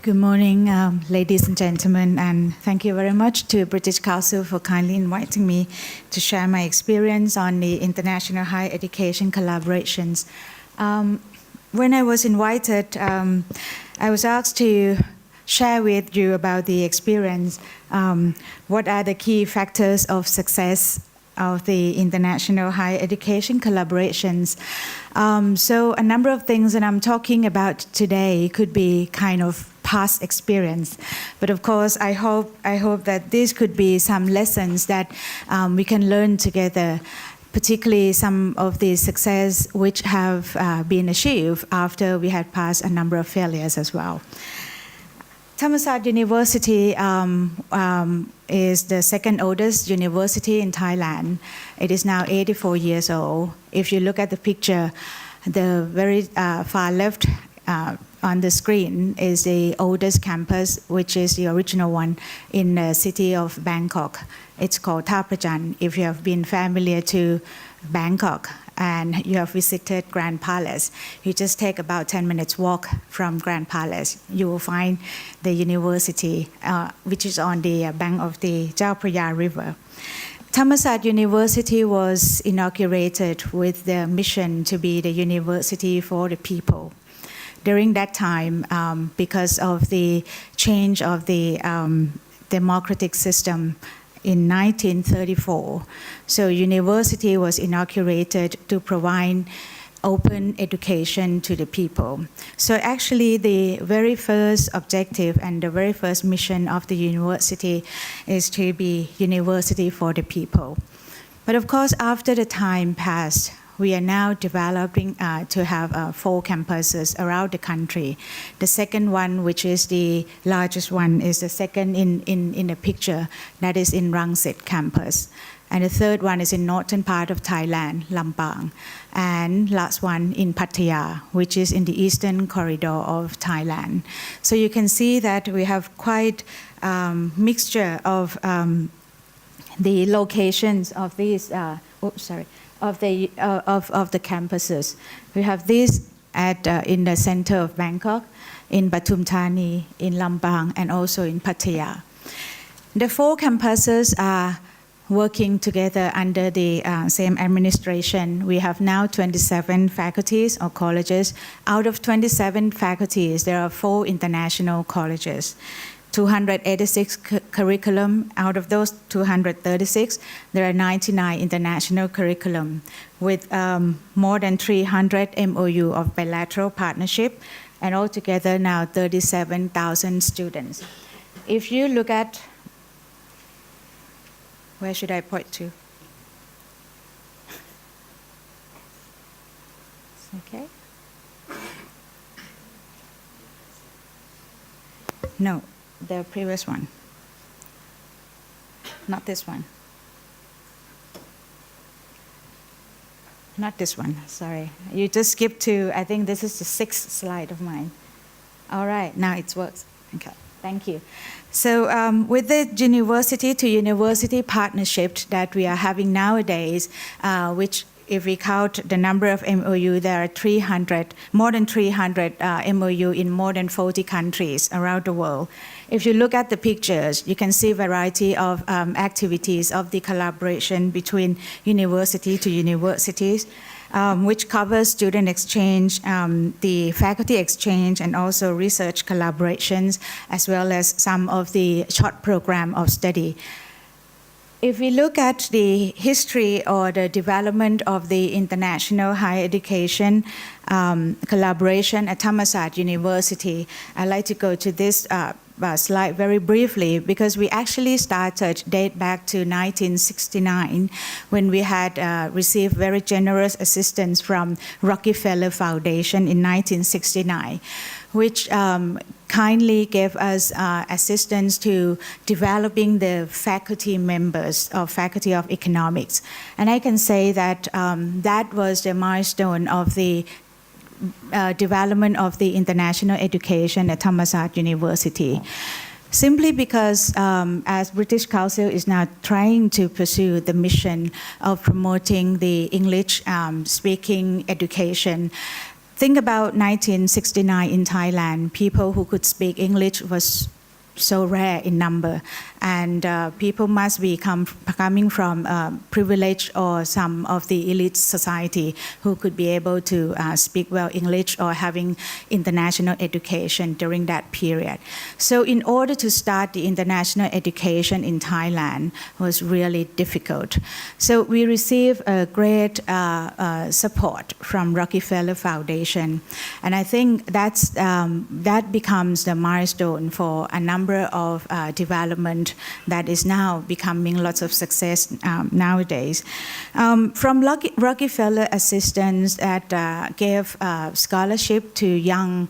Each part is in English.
Good morning, ladies and gentlemen, and thank you very much to British Council for kindly inviting me to share my experience on the international higher education collaborations. When I was invited, I was asked to share with you about the experience, what are the key factors of success of the international higher education collaborations. So a number of things that I'm talking about today could be kind of past experience, but of course I hope that this could be some lessons that we can learn together, particularly some of the success which have been achieved after we had passed a number of failures as well. Thammasat University is the second oldest university in Thailand. It is now 84 years old. If you look at the picture, the very far left on the screen is the oldest campus, which is the original one in the city of Bangkok. It's called Thap Prajan. If you have been familiar to Bangkok and you have visited Grand Palace, you just take about 10 minutes walk from Grand Palace. You will find the university, which is on the bank of the Chao Phraya River. Thammasat University was inaugurated with the mission to be the university for the people. During that time, because of the change of the democratic system in 1934, so university was inaugurated to provide open education to the people. So actually the very first objective and the very first mission of the university is to be university for the people. But of course, after the time passed, we are now developing to have 4 campuses around the country. The second one, which is the largest one, is the second in the picture, that is in Rangsit campus. And the third one is in northern part of Thailand, Lampang. And last one in Pattaya, which is in the eastern corridor of Thailand. So you can see that we have quite mixture of the locations of these, of the campuses. We have this in the center of Bangkok, in Pathum Thani, in Lampang, and also in Pattaya. The 4 campuses are working together under the same administration. We have now 27 faculties or colleges. Out of 27 faculties, there are 4 international colleges. 286 curriculum. Out of those 236, there are 99 international curriculum with more than 300 MOU of bilateral partnership, and altogether now 37,000 students. If you look at, where should I point to? Okay. No. The previous one. Not this one. Not this one, sorry. You just skipped to, I think this is the 6th slide of mine. All right, now it works. Okay, thank you. So with the university to university partnership that we are having nowadays, which if we count the number of MOU, there are more than 300 MOU in more than 40 countries around the world. If you look at the pictures, you can see a variety of activities of the collaboration between university to universities, which covers student exchange, the faculty exchange, and also research collaborations, as well as some of the short program of study. If we look at the history or the development of the international higher education collaboration at Thammasat University, I'd like to go to this slide very briefly, because we actually started date back to 1969 when we had received very generous assistance from Rockefeller Foundation in 1969, which kindly gave us assistance to developing the faculty members of Faculty of Economics. And I can say that that was the milestone of the development of the international education at Thammasat University. Simply because as British Council is now trying to pursue the mission of promoting the English speaking education, think about 1969 in Thailand, people who could speak English was so rare in number, and people must be coming from privileged or some of the elite society who could be able to speak well English or having international education during that period. So in order to start the international education in Thailand was really difficult. So we received a great support from Rockefeller Foundation, and I think that becomes the milestone for a number of development that is now becoming lots of success nowadays. From Rockefeller assistance that gave scholarship to young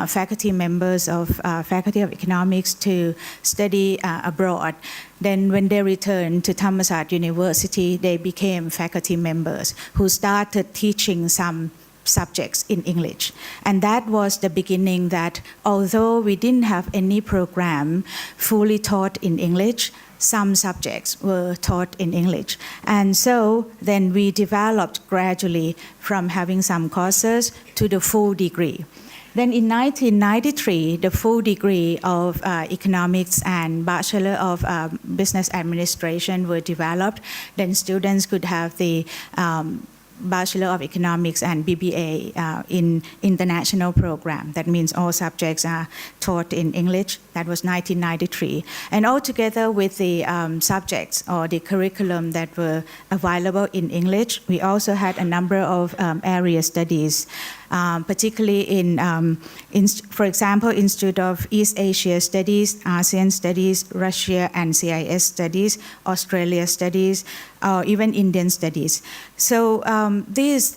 faculty members of Faculty of Economics to study abroad. Then when they returned to Thammasat University, they became faculty members who started teaching some subjects in English. And that was the beginning that although we didn't have any program fully taught in English, some subjects were taught in English. And so then we developed gradually from having some courses to the full degree. Then in 1993, the full degree of economics and Bachelor of Business Administration were developed. Then students could have the Bachelor of Economics and BBA in international program. That means all subjects are taught in English. That was 1993. And altogether with the subjects or the curriculum that were available in English, we also had a number of area studies, particularly in, for example, Institute of East Asia Studies, ASEAN Studies, Russia and CIS Studies, Australia Studies, or even Indian Studies. So these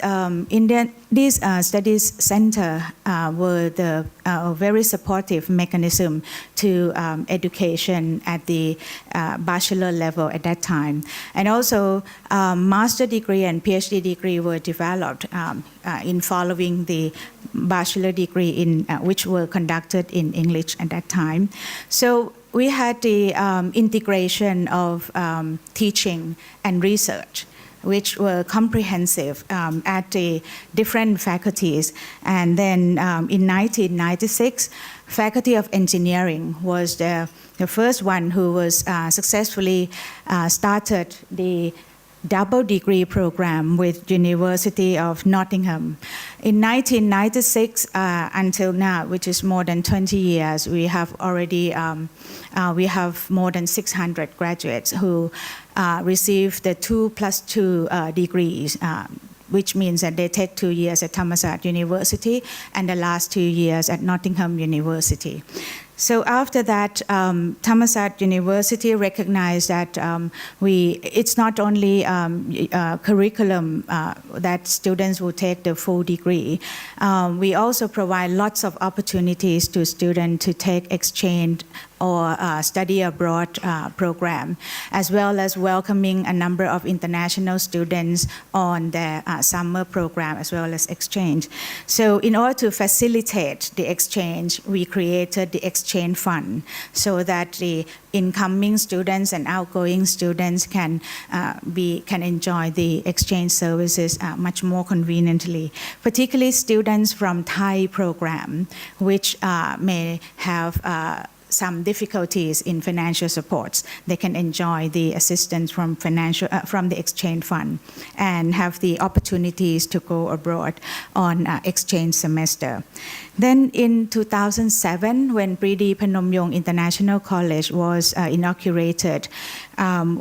studies center were the very supportive mechanism to education at the bachelor level at that time. And also master degree and PhD degree were developed in following the bachelor degree in which were conducted in English at that time. So we had the integration of teaching and research, which were comprehensive at the different faculties. And then in 1996, Faculty of Engineering was the first one who was successfully started the double degree program with University of Nottingham. In 1996 until now, which is more than 20 years, we have already we have more than 600 graduates who receive the 2+2 degrees, which means that they take 2 years at Thammasat University and the last 2 years at Nottingham University. So after that, Thammasat University recognized that it's not only curriculum that students will take the full degree. We also provide lots of opportunities to students to take exchange or study abroad program, as well as welcoming a number of international students on the summer program, as well as exchange. So in order to facilitate the exchange, we created the exchange fund so that the incoming students and outgoing students can enjoy the exchange services much more conveniently, particularly students from Thai program, which may have some difficulties in financial supports. They can enjoy the assistance from the exchange fund and have the opportunities to go abroad on exchange semester. Then in 2007, when Pridi Phnom International College was inaugurated,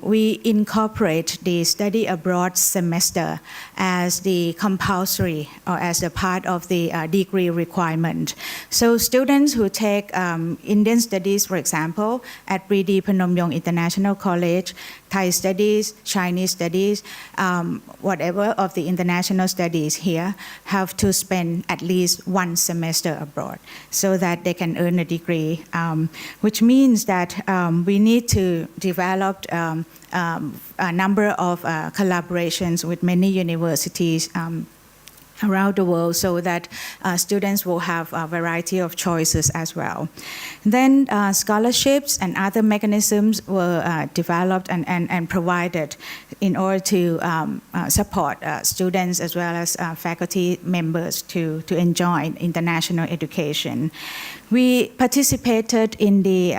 we incorporate the study abroad semester as the compulsory or as a part of the degree requirement. So students who take Indian studies, for example, at Pridi Phnom International College, Thai studies, Chinese studies, whatever of the international studies here, have to spend at least 1 semester abroad so that they can earn a degree, which means that we need to develop a number of collaborations with many universities around the world so that students will have a variety of choices as well. Then scholarships and other mechanisms were developed and provided in order to support students as well as faculty members to enjoy international education. We participated in the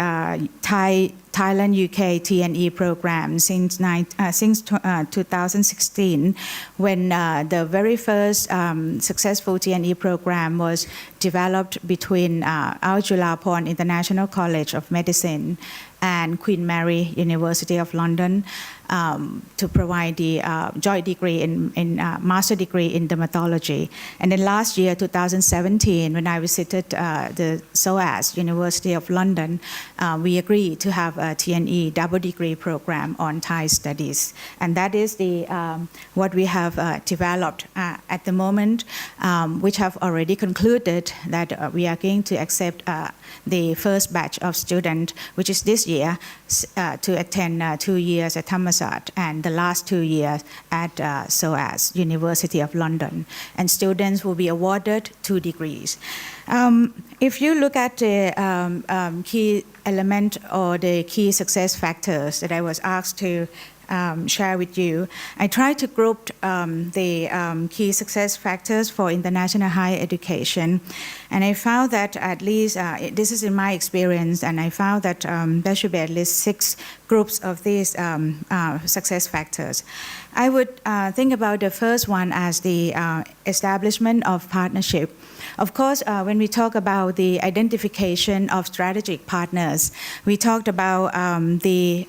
Thailand-UK T&E program since 2016, when the very first successful T&E program was developed between our Julapon International College of Medicine and Queen Mary University of London to provide the joint degree in master degree in dermatology. And then last year, 2017, when I visited the SOAS, University of London, we agreed to have a T&E double degree program on Thai studies. And that is the what we have developed at the moment, which have already concluded that we are going to accept the first batch of students, which is this year, to attend 2 years at Thammasat and the last 2 years at SOAS, University of London. And students will be awarded 2 degrees. If you look at the key element or the key success factors that I was asked to share with you, I tried to group the key success factors for international higher education. And I found that at least, this is in my experience, and I found that there should be at least 6 groups of these success factors. I would think about the first one as the establishment of partnership. Of course, when we talk about the identification of strategic partners, we talked about the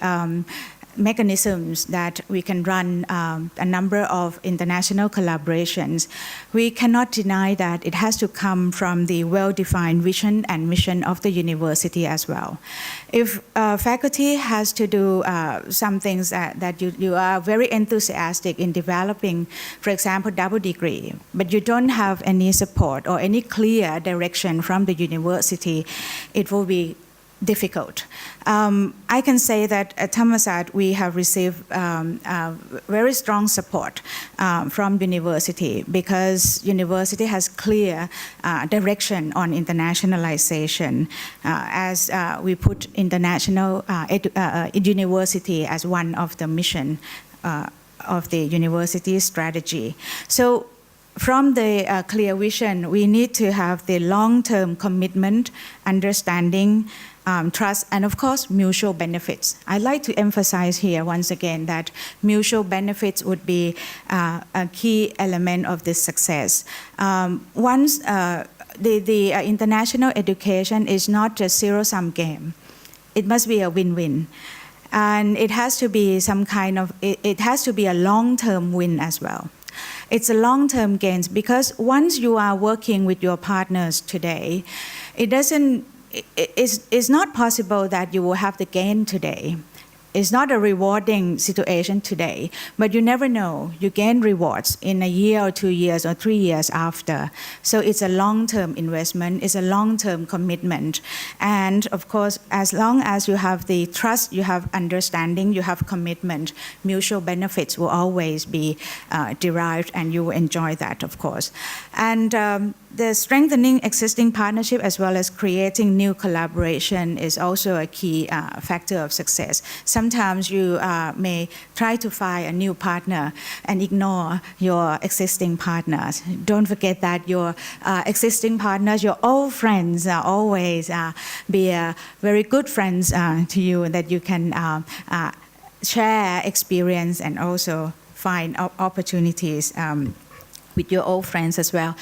mechanisms that we can run a number of international collaborations. We cannot deny that it has to come from the well-defined vision and mission of the university as well. If faculty has to do some things that you are very enthusiastic in developing, for example, double degree, but you don't have any support or any clear direction from the university, it will be difficult. I can say that at Thammasat we have received very strong support from university, because university has clear direction on internationalization, as we put international university as one of the mission of the university strategy. So from the clear vision, we need to have the long-term commitment, understanding, trust, and of course, mutual benefits. I'd like to emphasize here once again that mutual benefits would be a key element of this success. Once the international education is not just zero-sum game, it must be a win-win. And it has to be some kind of, it has to be a long-term win as well. It's a long-term gains, because once you are working with your partners today, it's not possible that you will have the gain today. It's not a rewarding situation today, but you never know. You gain rewards in a year or 2 years or 3 years after. So it's a long-term investment, it's a long-term commitment. And of course, as long as you have the trust, you have understanding, you have commitment, mutual benefits will always be derived, and you will enjoy that, of course. And the strengthening existing partnership as well as creating new collaboration is also a key factor of success. Sometimes you may try to find a new partner and ignore your existing partners. Don't forget that your existing partners, your old friends, always be very good friends to you, that you can share experience and also find opportunities with your old friends as well.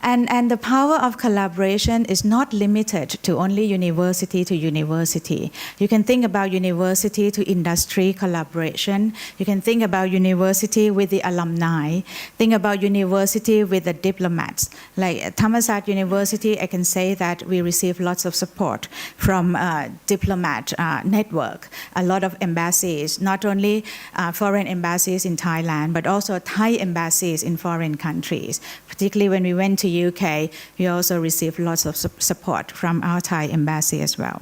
And the power of collaboration is not limited to only university to university. You can think about university to industry collaboration. You can think about university with the alumni. Think about university with the diplomats. Like at Thammasat University, I can say that we receive lots of support from diplomat network, a lot of embassies, not only foreign embassies in Thailand, but also Thai embassies in foreign countries. Particularly when we went to UK, we also received lots of support from our Thai embassy as well.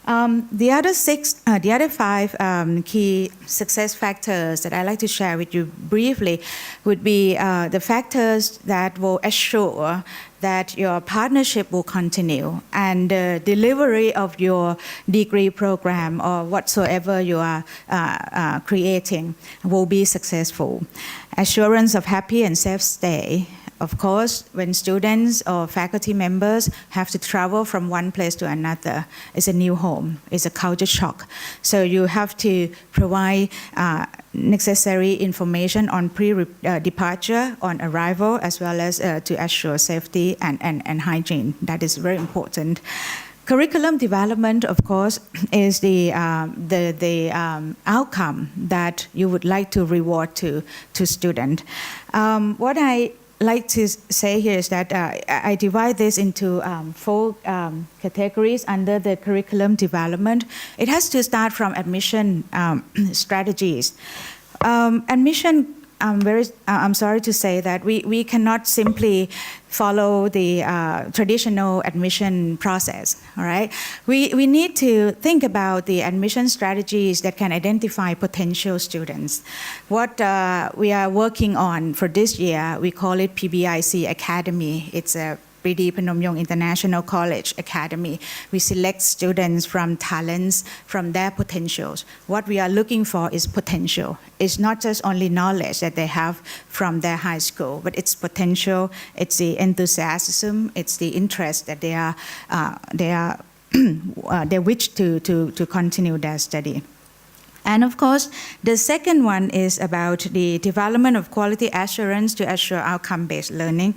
The other five key success factors that I'd like to share with you briefly would be the factors that will assure that your partnership will continue and the delivery of your degree program or whatsoever you are creating will be successful. Assurance of happy and safe stay. Of course, when students or faculty members have to travel from one place to another, it's a new home, it's a culture shock. So you have to provide necessary information on pre-departure, on arrival, as well as to assure safety and hygiene. That is very important. Curriculum development, of course, is the outcome that you would like to reward to student. What I like to say here is that I divide this into four categories under the curriculum development. It has to start from admission strategies. Admission, I'm sorry to say that we cannot simply follow the traditional admission process, all right? We need to think about the admission strategies that can identify potential students. What we are working on for this year, we call it PBIC Academy. It's a Pridi Phnom Yong International College Academy. We select students from talents, from their potentials. What we are looking for is potential. It's not just only knowledge that they have from their high school, but it's potential, it's the enthusiasm, it's the interest that they wish to continue their study. And of course, the second one is about the development of quality assurance to assure outcome-based learning.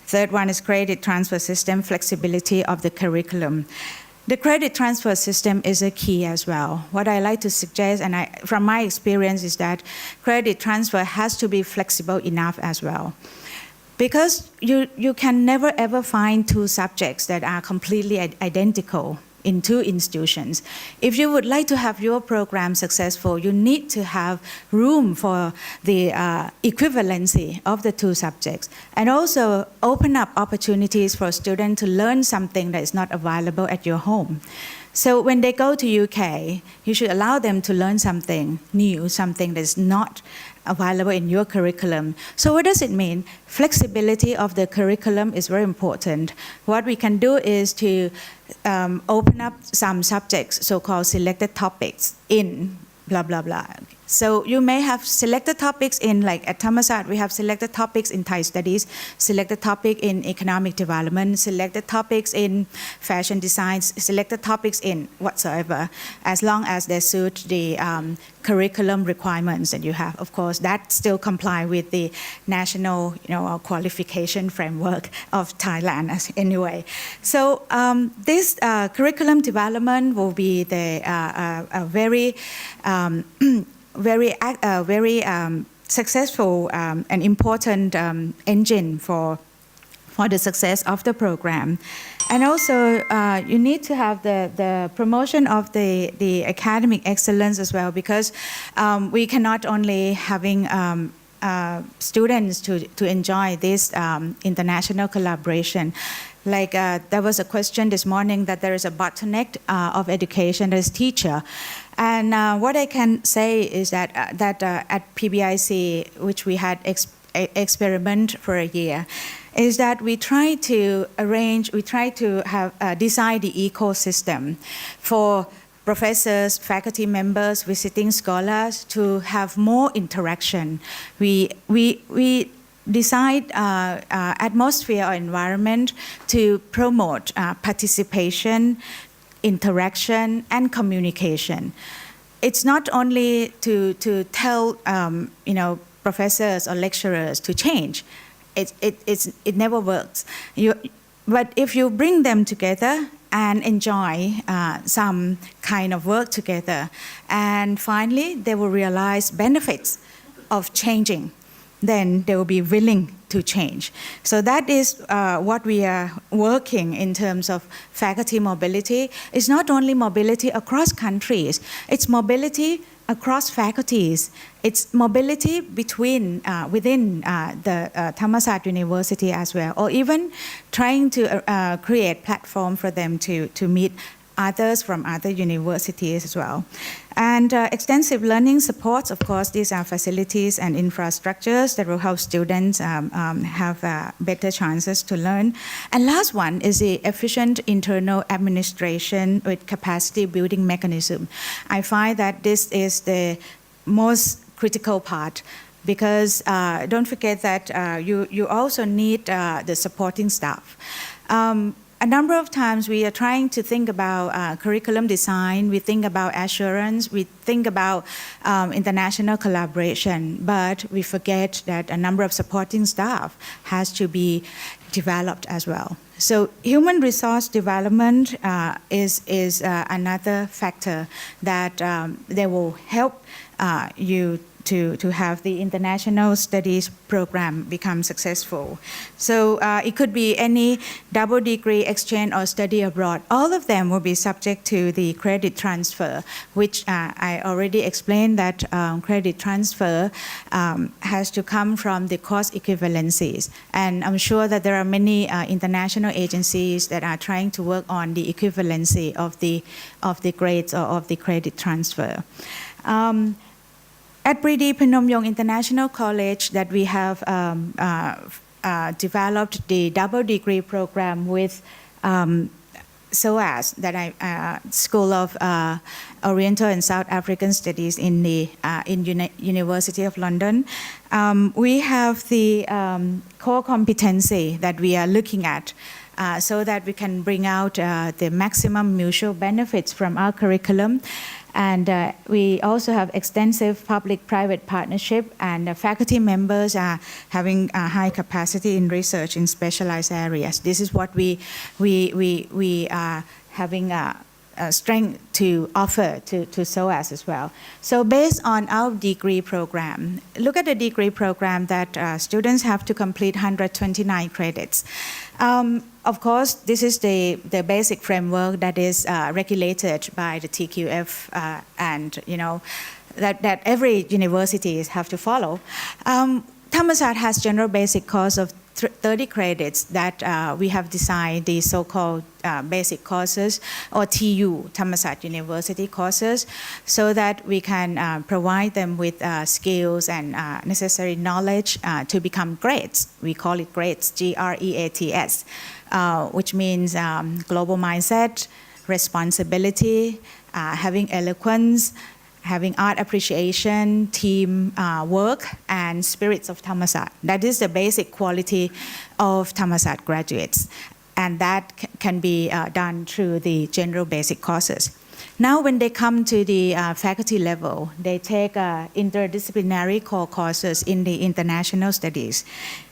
Third one is credit transfer system, flexibility of the curriculum. The credit transfer system is a key as well. What I like to suggest, and from my experience, is that credit transfer has to be flexible enough as well. Because you can never ever find two subjects that are completely identical in two institutions. If you would like to have your program successful, you need to have room for the equivalency of the two subjects and also open up opportunities for students to learn something that is not available at your home. So when they go to UK, you should allow them to learn something new, something that is not available in your curriculum. So what does it mean? Flexibility of the curriculum is very important. What we can do is to open up some subjects, so-called selected topics in blah, blah, blah. So you may have selected topics in, like at Thammasat, we have selected topics in Thai studies, selected topic in economic development, selected topics in fashion design, selected topics in whatsoever, as long as they suit the curriculum requirements that you have. Of course, that still comply with the national qualification framework of Thailand anyway. So this curriculum development will be the very successful and important engine for the success of the program. And also, you need to have the promotion of the academic excellence as well, because we cannot only having students to enjoy this international collaboration. Like there was a question this morning that there is a bottleneck of education, that is teacher. And what I can say is that at PBIC, which we had experiment for a year, is that we try to have design the ecosystem for professors, faculty members, visiting scholars to have more interaction. We design atmosphere or environment to promote participation, interaction, and communication. It's not only to tell professors or lecturers to change. It never works. But if you bring them together and enjoy some kind of work together, and finally they will realize benefits of changing, then they will be willing to change. So that is what we are working in terms of faculty mobility. It's not only mobility across countries, it's mobility across faculties. It's mobility between within the Thammasat University as well, or even trying to create platform for them to meet others from other universities as well. And extensive learning supports, of course, these are facilities and infrastructures that will help students have better chances to learn. And last one is the efficient internal administration with capacity building mechanism. I find that this is the most critical part, because don't forget that you also need the supporting staff. A number of times we are trying to think about curriculum design, we think about assurance, we think about international collaboration, but we forget that a number of supporting staff has to be developed as well. So human resource development is another factor that they will help you to have the international studies program become successful. So it could be any double degree exchange or study abroad. All of them will be subject to the credit transfer, which I already explained that credit transfer has to come from the course equivalencies. And I'm sure that there are many international agencies that are trying to work on the equivalency of the grades or of the credit transfer. At Pridi Phnom Yong International College, that we have developed the double degree program with SOAS, that School of Oriental and South African Studies in the University of London. We have the core competency that we are looking at, so that we can bring out the maximum mutual benefits from our curriculum. And we also have extensive public-private partnership, and faculty members are having high capacity in research in specialized areas. This is what we are having strength to offer to SOAS as well. So based on our degree program, look at the degree program that students have to complete 129 credits. Of course, this is the basic framework that is regulated by the TQF, and that every university have to follow. Thammasat has general basic course of 30 credits that we have designed the so-called basic courses, or TU, Thammasat University courses, so that we can provide them with skills and necessary knowledge to become grades. We call it grades, GREATS, which means global mindset, responsibility, having eloquence, having art appreciation, team work, and spirits of Thammasat. That is the basic quality of Thammasat graduates. And that can be done through the general basic courses. Now, when they come to the faculty level, they take interdisciplinary core courses in the international studies,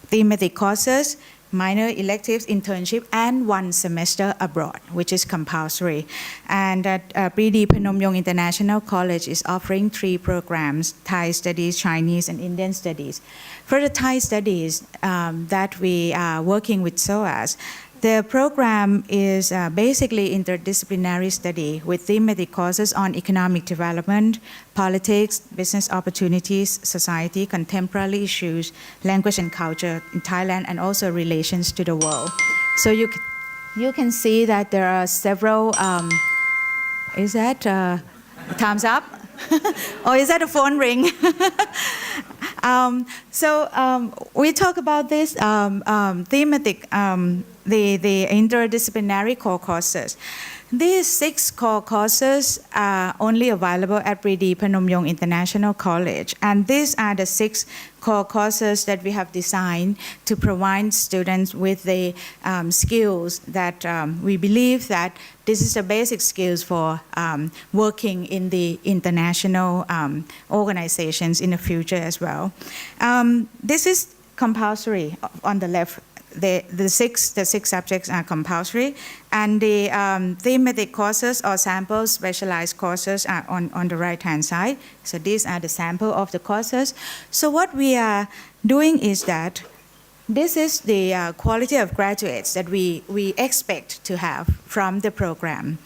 thematic courses, minor electives, internship, and 1 semester abroad, which is compulsory. And at Pridi Phnom Yong International College is offering 3 programs: Thai studies, Chinese, and Indian studies. For the Thai studies that we are working with SOAS, the program is basically interdisciplinary study with thematic courses on economic development, politics, business opportunities, society, contemporary issues, language and culture in Thailand, and also relations to the world. So you can see that there are several, is that thumbs up? Or is that a phone ring? We talk about this thematic, the interdisciplinary core courses. These 6 core courses are only available at Pridi Phnom Yong International College, and these are the 6 core courses that we have designed to provide students with the skills that we believe that this is the basic skills for working in the international organizations in the future as well. This is compulsory on the left. The six subjects are compulsory, and the thematic courses or sample specialized courses are on the right-hand side. So these are the sample of the courses. So what we are doing is that this is the quality of graduates that we expect to have from the program.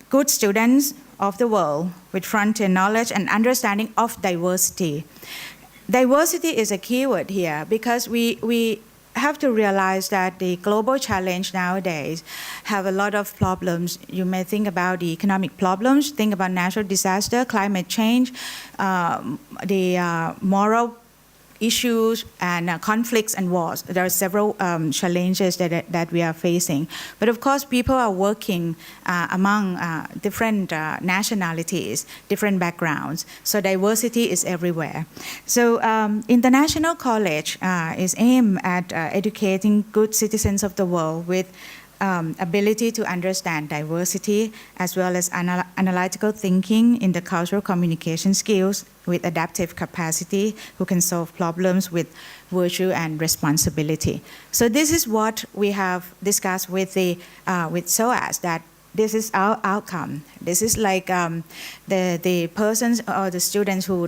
Good students of the world with frontier knowledge and understanding of diversity. Diversity is a keyword here because we have to realize that the global challenge nowadays have a lot of problems. You may think about the economic problems, think about natural disaster, climate change, the moral issues and conflicts and wars. There are several challenges that we are facing. But of course, people are working among different nationalities, different backgrounds. So diversity is everywhere. So International College is aimed at educating good citizens of the world with ability to understand diversity as well as analytical thinking, intercultural communication skills with adaptive capacity, who can solve problems with virtue and responsibility. So this is what we have discussed with SOAS, that this is our outcome. This is like the persons or the students who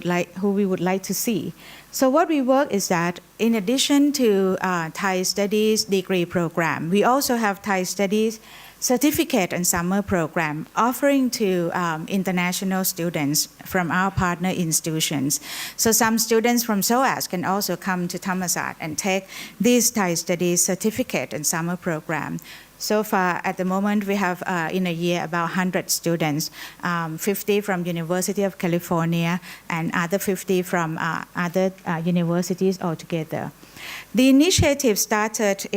we would like to see. So what we work is that in addition to Thai Studies degree program, we also have Thai Studies certificate and summer program offering to international students from our partner institutions. So some students from SOAS can also come to Thammasat and take this Thai Studies certificate and summer program. So far, at the moment, we have in a year about 100 students, 50 from University of California and other 50 from other universities altogether. The initiative started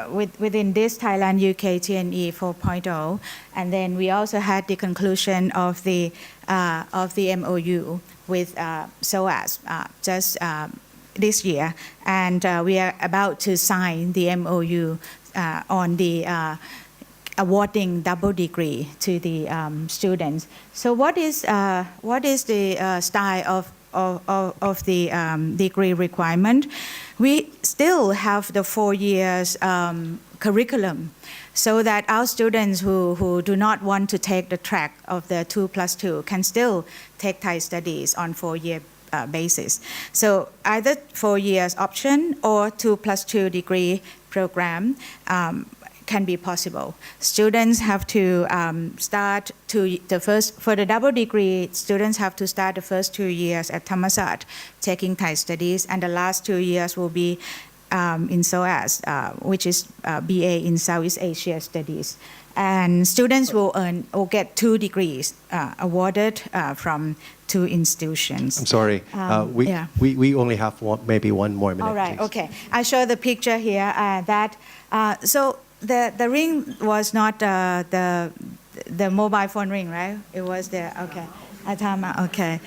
within this Thailand UK TNE 4.0, and then we also had the conclusion of the MOU with SOAS just this year, and we are about to sign the MOU on the awarding double degree to the students. So what is the style of the degree requirement? We still have the 4 years curriculum, so that our students who do not want to take the track of the 2+2 can still take Thai Studies on 4-year basis. So either 4 years option or 2+2 degree program can be possible. Students have to start for the double degree, students have to start the first 2 years at Thammasat taking Thai Studies, and the last 2 years will be in SOAS, which is BA in Southeast Asia Studies. And students will get 2 degrees awarded from 2 institutions. I'm sorry, we only have maybe one more minute. All right, please. okay. I show the picture here so the ring was not the mobile phone ring, right? It was the, okay. Atama, okay.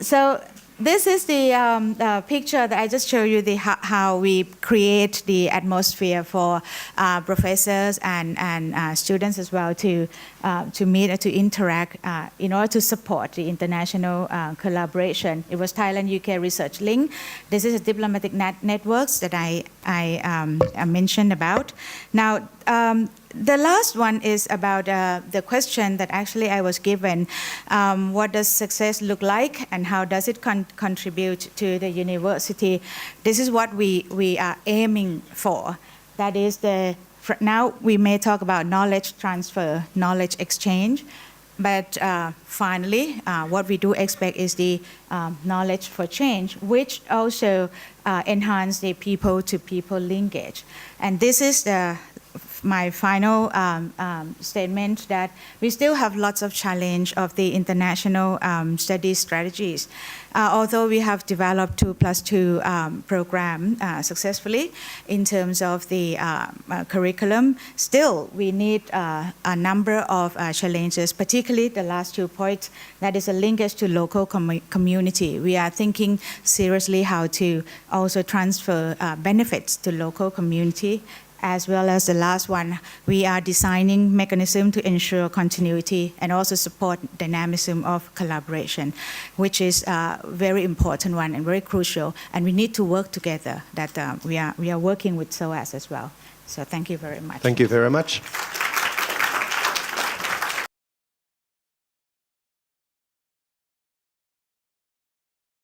So this is the picture that I just showed you, how we create the atmosphere for professors and students as well to meet and to interact in order to support the international collaboration. It was Thailand-UK Research Link. This is a diplomatic networks that I mentioned about. Now, the last one is about the question that actually I was given. What does success look like and how does it contribute to the university? This is what we are aiming for. That is now we may talk about knowledge transfer, knowledge exchange, but finally what we do expect is the knowledge for change, which also enhance the people-to-people linkage. And this is my final statement, that we still have lots of challenge of the international studies strategies. Although we have developed 2+2 program successfully in terms of the curriculum, still we need a number of challenges, particularly the last 2 points, that is a linkage to local community. We are thinking seriously how to also transfer benefits to local community. As well as the last one, we are designing mechanism to ensure continuity and also support dynamism of collaboration, which is a very important one and very crucial. And we need to work together. That we are working with SOAS as well. So thank you very much. Thank you very much.